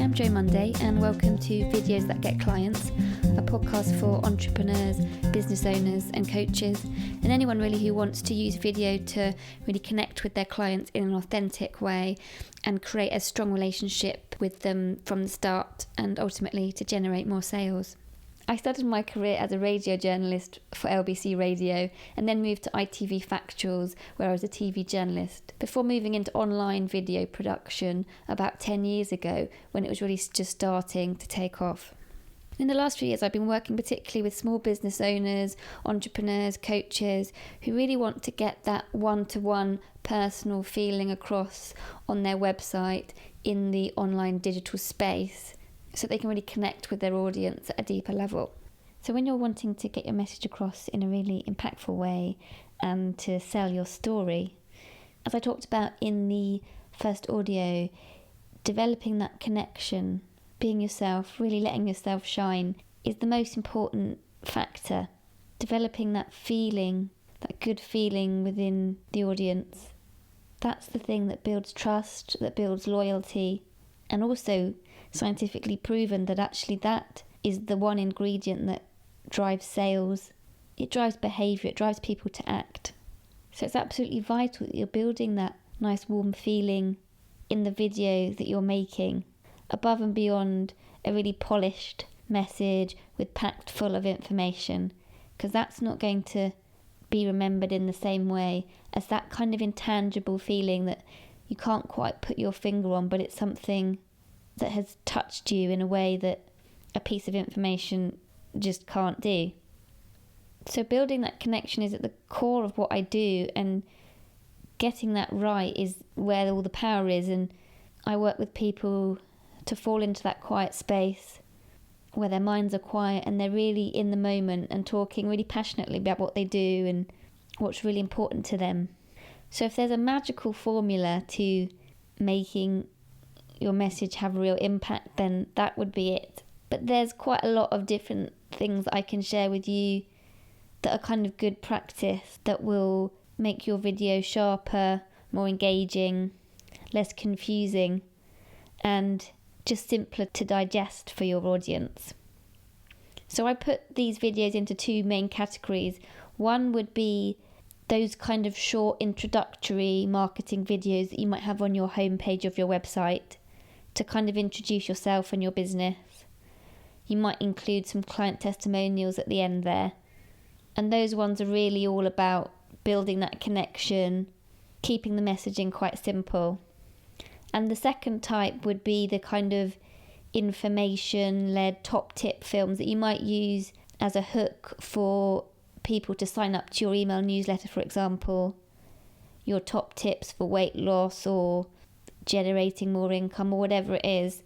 I'm Jo Munday and welcome to Videos That Get Clients, a podcast for entrepreneurs, business owners and coaches, and anyone really who wants to use video to really connect with their clients in an authentic way and create a strong relationship with them from the start and ultimately to generate more sales. I started my career as a radio journalist for LBC Radio and then moved to ITV Factuals where I was a TV journalist before moving into online video production about 10 years ago when it was really just starting to take off. In the last few years I've been working particularly with small business owners, entrepreneurs, coaches who really want to get that one-to-one personal feeling across on their website in the online digital space, so they can really connect with their audience at a deeper level. So when you're wanting to get your message across in a really impactful way and to sell your story, as I talked about in the first audio, developing that connection, being yourself, really letting yourself shine is the most important factor. Developing that feeling, that good feeling within the audience, that's the thing that builds trust, that builds loyalty, and also scientifically proven that actually that is the one ingredient that drives sales. It drives behaviour, it drives people to act. So it's absolutely vital that you're building that nice warm feeling in the video that you're making, above and beyond a really polished message with packed full of information, because that's not going to be remembered in the same way as that kind of intangible feeling that you can't quite put your finger on, but it's something that has touched you in a way that a piece of information just can't do. So building that connection is at the core of what I do, and getting that right is where all the power is. And I work with people to fall into that quiet space where their minds are quiet and they're really in the moment and talking really passionately about what they do and what's really important to them. So if there's a magical formula to making your message have a real impact, then that would be it. But there's quite a lot of different things I can share with you that are kind of good practice that will make your video sharper, more engaging, less confusing, and just simpler to digest for your audience. So I put these videos into two main categories. One would be those kind of short introductory marketing videos that you might have on your homepage of your website to kind of introduce yourself and your business. You might include some client testimonials at the end there. And those ones are really all about building that connection, keeping the messaging quite simple. And the second type would be the kind of information-led top tip films that you might use as a hook for people to sign up to your email newsletter, for example. Your top tips for weight loss or generating more income or whatever it is.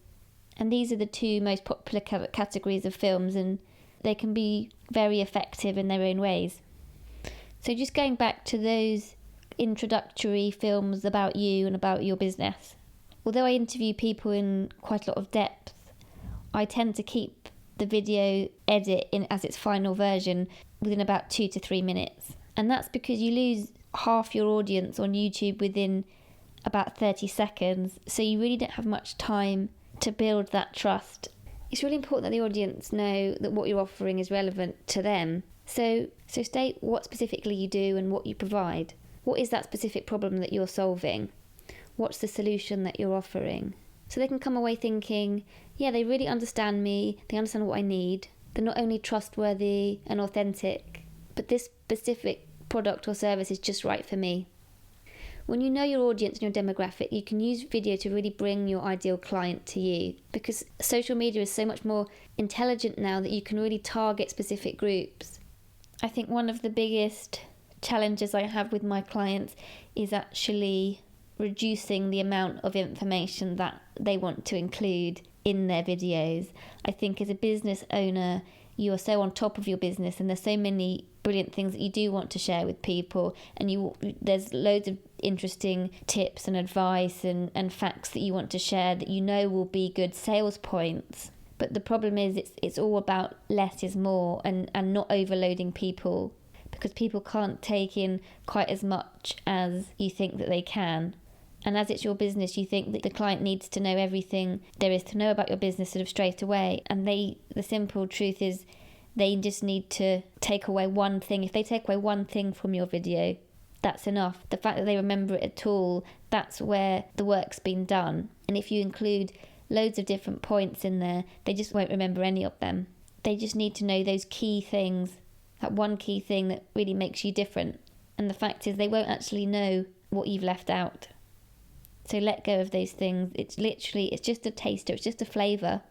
And these are the two most popular categories of films, and they can be very effective in their own ways. So just going back to those introductory films about you and about your business. Although I interview people in quite a lot of depth, I tend to keep the video edit in as its final version within about 2 to 3 minutes. And that's because you lose half your audience on YouTube within about 30 seconds, so you really don't have much time to build that trust. It's really important that the audience know that what you're offering is relevant to them. So state what specifically you do and what you provide. What is that specific problem that you're solving? What's the solution that you're offering? So they can come away thinking, yeah, they really understand me, they understand what I need. They're not only trustworthy and authentic, but this specific product or service is just right for me. When you know your audience and your demographic, you can use video to really bring your ideal client to you, because social media is so much more intelligent now that you can really target specific groups. I think one of the biggest challenges I have with my clients is actually reducing the amount of information that they want to include in their videos. I think as a business owner, you are so on top of your business and there's so many brilliant things that you do want to share with people, and there's loads of interesting tips and advice and facts that you want to share that you know will be good sales points. But the problem is it's all about less is more and not overloading people, because people can't take in quite as much as you think that they can. And as it's your business, you think that the client needs to know everything there is to know about your business sort of straight away. And the simple truth is they just need to take away one thing. If they take away one thing from your video, that's enough. The fact that they remember it at all, that's where the work's been done. And if you include loads of different points in there, they just won't remember any of them. They just need to know those key things, that one key thing that really makes you different. And the fact is they won't actually know what you've left out. So let go of those things. It's just a taster, it's just a flavour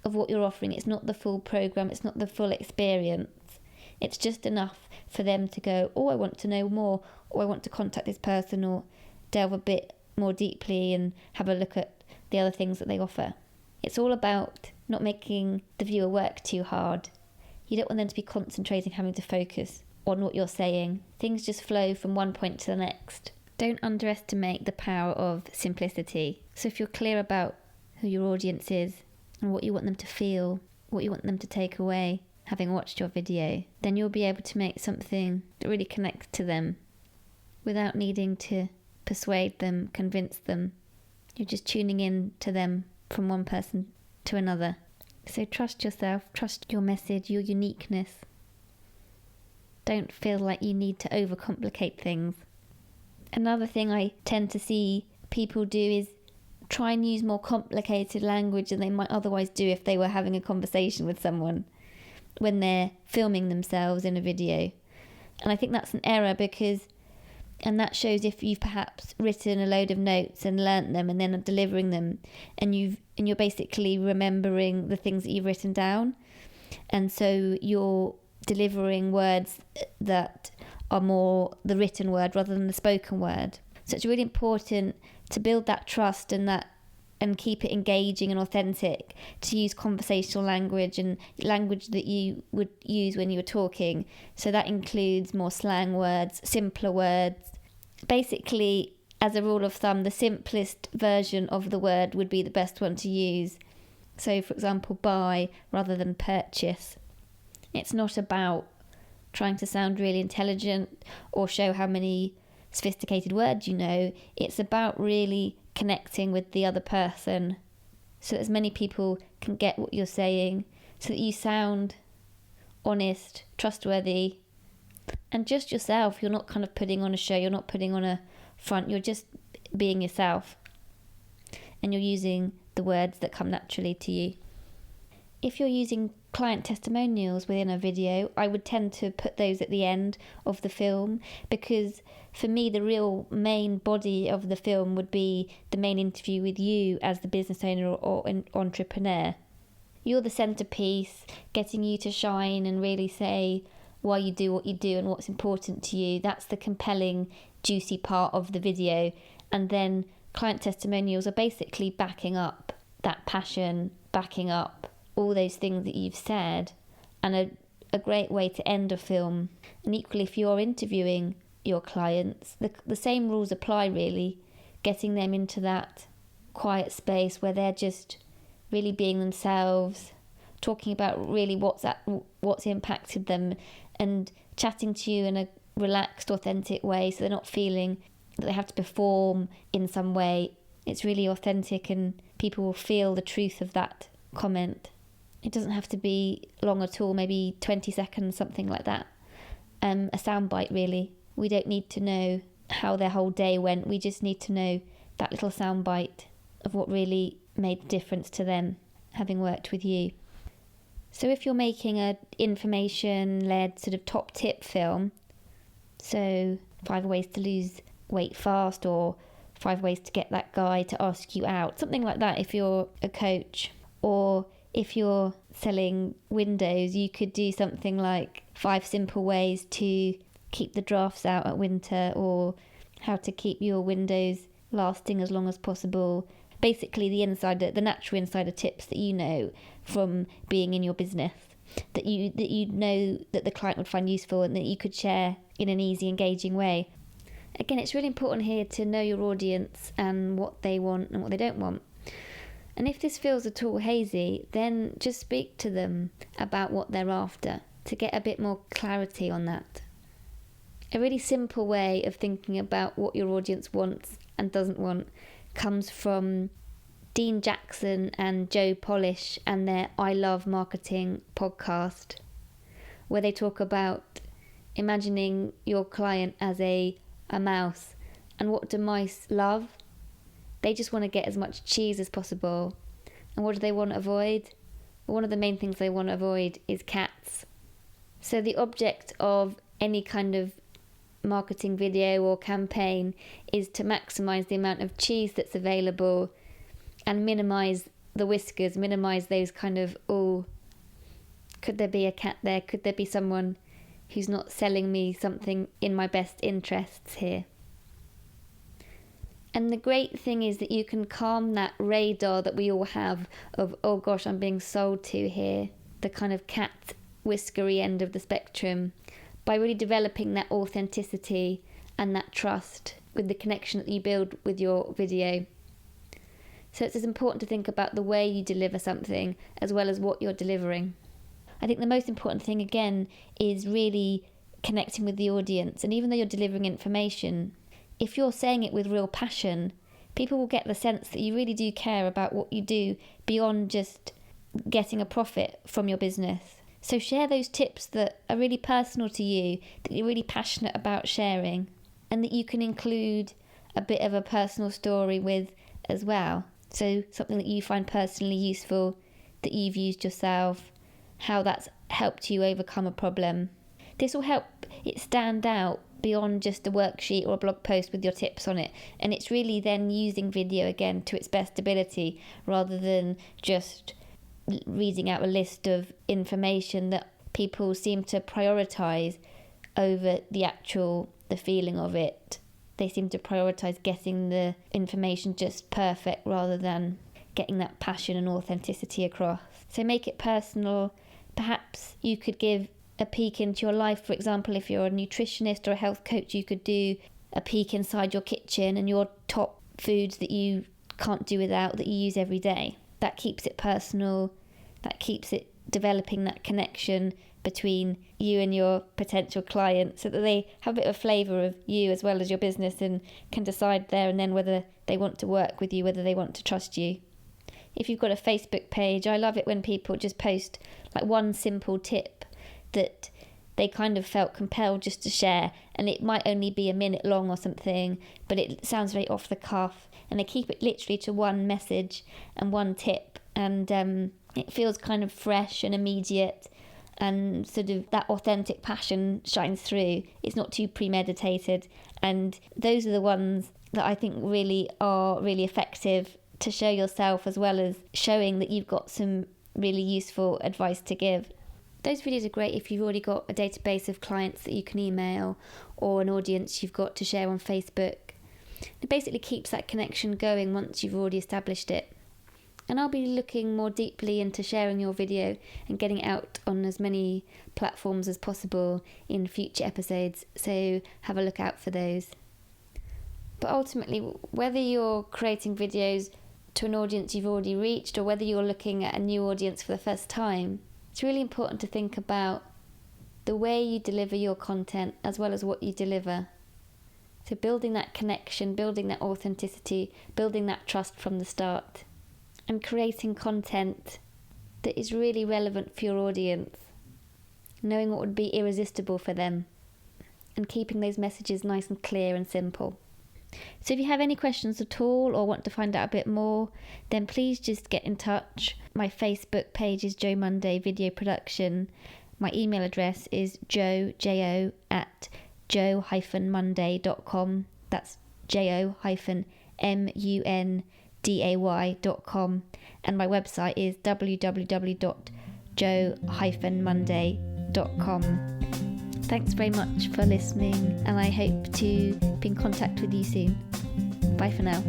of what you're offering. It's not the full programme, it's not the full experience. It's just enough for them to go, oh, I want to know more, or I want to contact this person, or delve a bit more deeply and have a look at the other things that they offer. It's all about not making the viewer work too hard. You don't want them to be concentrating, having to focus on what you're saying. Things just flow from one point to the next. Don't underestimate the power of simplicity. So if you're clear about who your audience is and what you want them to feel, what you want them to take away, having watched your video, then you'll be able to make something that really connects to them without needing to persuade them, convince them. You're just tuning in to them from one person to another. So trust yourself, trust your message, your uniqueness. Don't feel like you need to overcomplicate things. Another thing I tend to see people do is try and use more complicated language than they might otherwise do if they were having a conversation with someone when they're filming themselves in a video. And I think that's an error and that shows if you've perhaps written a load of notes and learnt them and then are delivering them, and you're basically remembering the things that you've written down, and so you're delivering words that are more the written word rather than the spoken word. So it's really important to build that trust and keep it engaging and authentic, to use conversational language and language that you would use when you were talking. So that includes more slang words, simpler words. Basically, as a rule of thumb, the simplest version of the word would be the best one to use. So, for example, buy rather than purchase. It's not about trying to sound really intelligent or show how many sophisticated words you know. It's about really connecting with the other person so that as many people can get what you're saying, so that you sound honest, trustworthy, and just yourself. You're not kind of putting on a show, you're not putting on a front, you're just being yourself, and you're using the words that come naturally to you. If you're using client testimonials within a video, I would tend to put those at the end of the film, because for me the real main body of the film would be the main interview with you as the business owner or entrepreneur. You're the centerpiece, getting you to shine and really say why you do what you do and what's important to you. That's the compelling, juicy part of the video. And then client testimonials are basically backing up that passion, backing up all those things that you've said, and a great way to end a film. And equally, if you're interviewing your clients, the same rules apply really, getting them into that quiet space where they're just really being themselves, talking about really what's impacted them, and chatting to you in a relaxed, authentic way, so they're not feeling that they have to perform in some way. It's really authentic and people will feel the truth of that comment. It doesn't have to be long at all, maybe 20 seconds, something like that. A soundbite really. We don't need to know how their whole day went. We just need to know that little soundbite of what really made the difference to them having worked with you. So if you're making a information-led sort of top tip film, so 5 ways to lose weight fast, or 5 ways to get that guy to ask you out, something like that if you're a coach. Or if you're selling windows, you could do something like 5 simple ways to keep the drafts out at winter, or how to keep your windows lasting as long as possible. Basically the natural insider tips that you know from being in your business, that you know that the client would find useful and that you could share in an easy, engaging way. Again, it's really important here to know your audience and what they want and what they don't want. And if this feels at all hazy, then just speak to them about what they're after to get a bit more clarity on that. A really simple way of thinking about what your audience wants and doesn't want comes from Dean Jackson and Joe Polish and their I Love Marketing podcast, where they talk about imagining your client as a mouse. And what do mice love? They just want to get as much cheese as possible. And what do they want to avoid? Well, one of the main things they want to avoid is cats. So the object of any kind of marketing video or campaign is to maximize the amount of cheese that's available and minimize the whiskers, minimize those kind of, oh, could there be a cat there? Could there be someone who's not selling me something in my best interests here? And the great thing is that you can calm that radar that we all have of, oh gosh, I'm being sold to here, the kind of cat whiskery end of the spectrum, by really developing that authenticity and that trust with the connection that you build with your video. So it's as important to think about the way you deliver something as well as what you're delivering. I think the most important thing, again, is really connecting with the audience. And even though you're delivering information, if you're saying it with real passion, people will get the sense that you really do care about what you do beyond just getting a profit from your business. So share those tips that are really personal to you, that you're really passionate about sharing, and that you can include a bit of a personal story with as well. So something that you find personally useful, that you've used yourself, how that's helped you overcome a problem. This will help it stand out beyond just a worksheet or a blog post with your tips on it. And it's really then using video again to its best ability, rather than just reading out a list of information that people seem to prioritise over the feeling of it. They seem to prioritise getting the information just perfect rather than getting that passion and authenticity across. So make it personal. Perhaps you could give a peek into your life. For example, if you're a nutritionist or a health coach, you could do a peek inside your kitchen and your top foods that you can't do without, that you use every day. That keeps it personal. That keeps it developing that connection between you and your potential client, so that they have a bit of a flavour of you as well as your business and can decide there and then whether they want to work with you, whether they want to trust you. If you've got a Facebook page, I love it when people just post like one simple tip that they kind of felt compelled just to share, and it might only be a minute long or something, but it sounds very off the cuff, and they keep it literally to one message and one tip, and it feels kind of fresh and immediate, and sort of that authentic passion shines through. It's not too premeditated, and those are the ones that I think really are really effective to show yourself, as well as showing that you've got some really useful advice to give. Those videos are great if you've already got a database of clients that you can email, or an audience you've got to share on Facebook. It basically keeps that connection going once you've already established it. And I'll be looking more deeply into sharing your video and getting it out on as many platforms as possible in future episodes, so have a look out for those. But ultimately, whether you're creating videos to an audience you've already reached, or whether you're looking at a new audience for the first time, it's really important to think about the way you deliver your content as well as what you deliver. So building that connection, building that authenticity, building that trust from the start, and creating content that is really relevant for your audience, knowing what would be irresistible for them, and keeping those messages nice and clear and simple. So if you have any questions at all, or want to find out a bit more, then please just get in touch. My Facebook page is Jo Munday Video Production. My email address is jo@jo-munday.com. That's jo-munday.com. And my website is www.jo-munday.com. Thanks very much for listening, and I hope to be in contact with you soon. Bye for now.